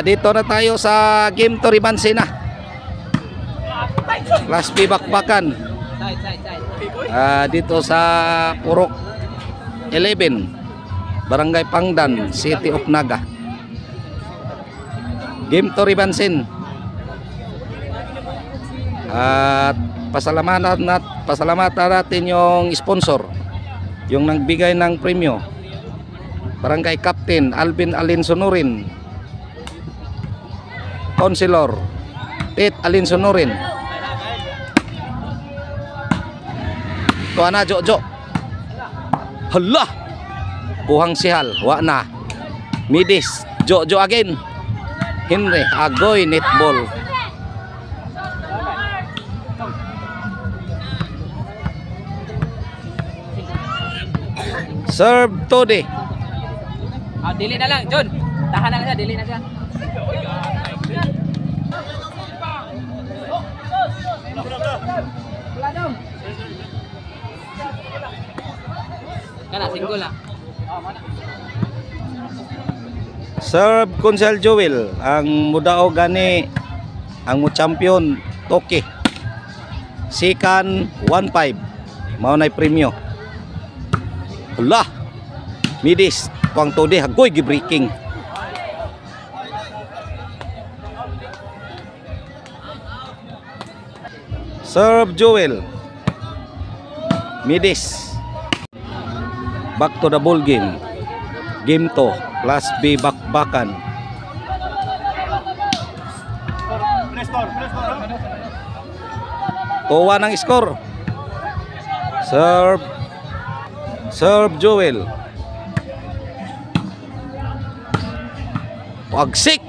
Dito na tayo sa game to Ribansi na. Class B bakbakan. Dito sa Purok 11, Barangay Pangdan, City of Naga. Game to Ribansin. At pasalamatan natin yung sponsor, yung nagbigay ng premyo. Barangay Captain Alvin Alinsonurin, Councilor Tit Alinsonurin, Tuana Jojo. Hala, kuhang sihal, wa na. Midis, Jojo again. Henry Agoy netball. Serve Todi. Dili na lang, John. Tahan na lang siya, dili na siya. Kana single na. Serve Kunsel Joel. Ang mudao gani ang mo champion Toki. Sikan 1-5. Mao nay premyo. Hala, Midis kuang Todi hagoy gi-breaking. Serve Joel. Midis. Back to the ball game. Game to Class B bakbakan. Tuwa ng score. Serve Joel. Pagsik.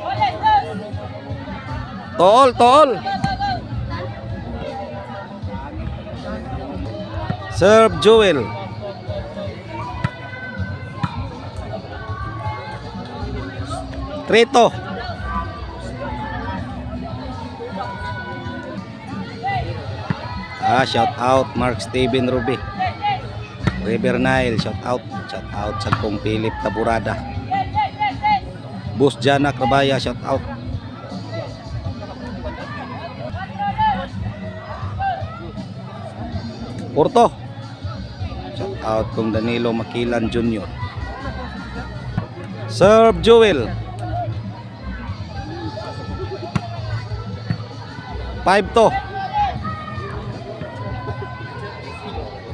Tol. Serve Joel. Trito. Shout out Mark Steven Ruby. River Nile, shout out sa kong Philip Taburada. Bus Jana Krabaya, shout out. Porto, shout out kong Danilo Makilan Jr. Serve Joel. 5-2.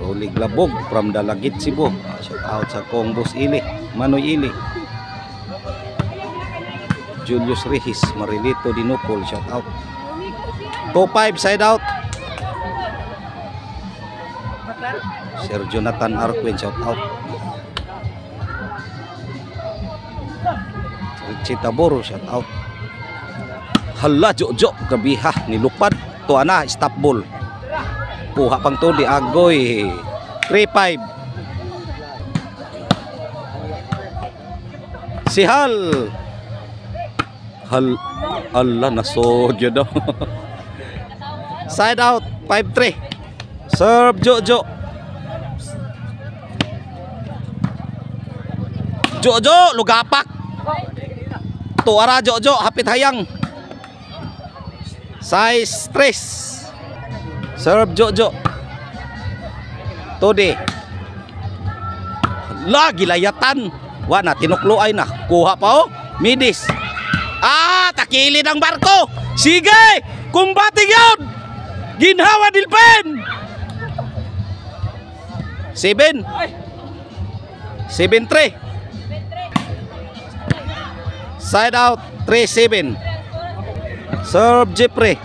Rolig Labog from Dalagit, Cebu. Shout out sa kong Boss Ili, Manoy Ili. Julius Rihis, Marilito Dinupol, shout out. 2-5 side out. Sir Jonathan Arquin, shout out. Richie Taboro, shout out. Hala, Jojo kabiha nilupad. Tuana stop ball. Puha pang Todi Agoy. 3-5. Sihal. Allah nasodyo daw. Side out 5-3. Serve Jojo. Jojo lugapak. Tuara Jojo hapit hayang. Size 3. Serve Jojo. Todi. Lagi layatan. Wana tinukluay na. Kuha pa oh. Midis. Takilid ang barko. Sige! Kumbating yun! Ginhawa Dilpen! 7. 7-3. Side out 3-7. Serve Jeffrey.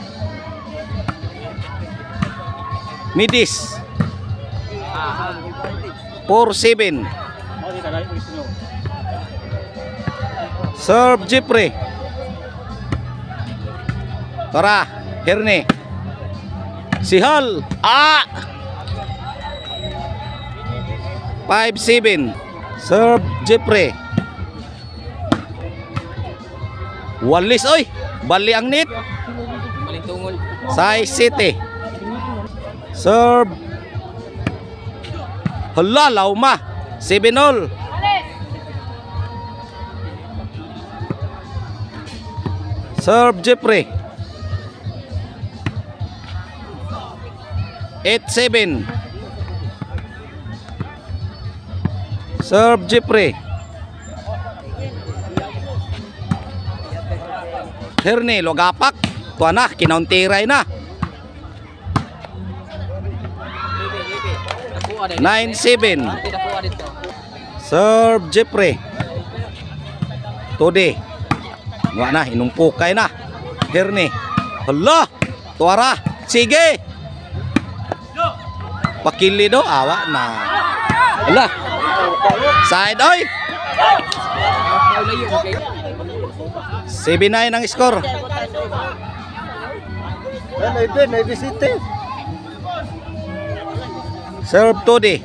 Midis. 4-7. Serve Jeffrey. Tara, Herne. Sihal. 5-7. Serve Jeffrey. Walis oy. Bali ang net. Size City. Serve. Hala, Lauma. 7-0. Serve Jeffrey. 8-7. Serve Jeffrey. Herne logapak. Tuwa na, kinauntiray na. 9-7. Nakuha dito. Serve Jeffrey. Tode. Nga na, inumpukay na. Herne. Hala. Tuwara. Sige. Pakili do. Awa na. Hala. Side oy. 7-9 ang score. Serve Tode.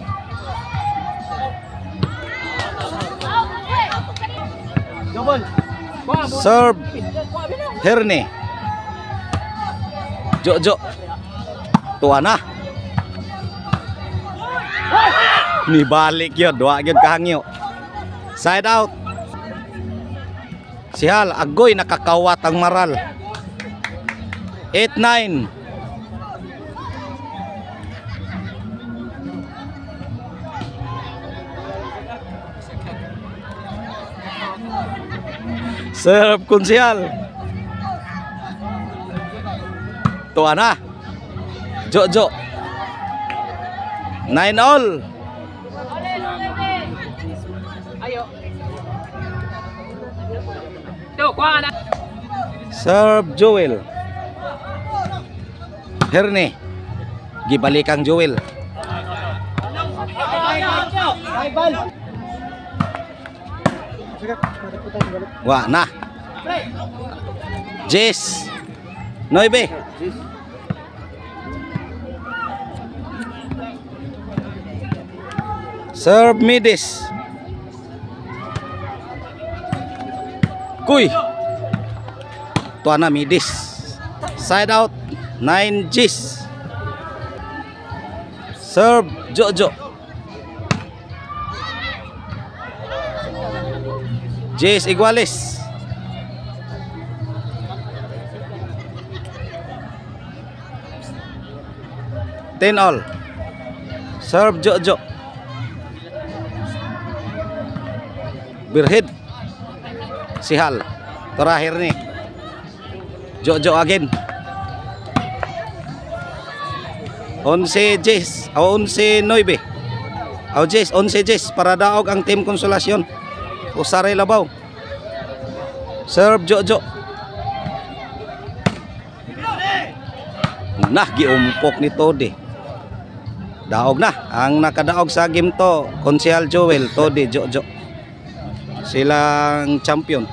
Serve Herne. Jojo. Tuwa na. Ni balik yun. Dua yun kahangyo. Side out. Sihal. Agoy nakakawat ang maral. 8-9. Serve Kunsihal. Tuwa na. Jojo. 9-all. Ayo. Tuh, kuha na. Serve Joel. Herne. Gibalik ang Joel. Wah na. Jess. 9. Serve Midis. Kuy. Tuwa na Midis. Side out. 9 Jis. Serve Jojo. Jis Iguales. Ten all. Serve Jojo. Birhead. Sihal. Terakhir nih. Jojo again. 11 Jess. O 11 9. O Jess, 11 Jess. Para daog ang team konsolasyon. Usaray labaw. Serve Jojo. Nah, giumpok ni Tode. Daog na. Ang nakadaog sa game to, Konsehal Joel, Tode, Jojo. Silang champion.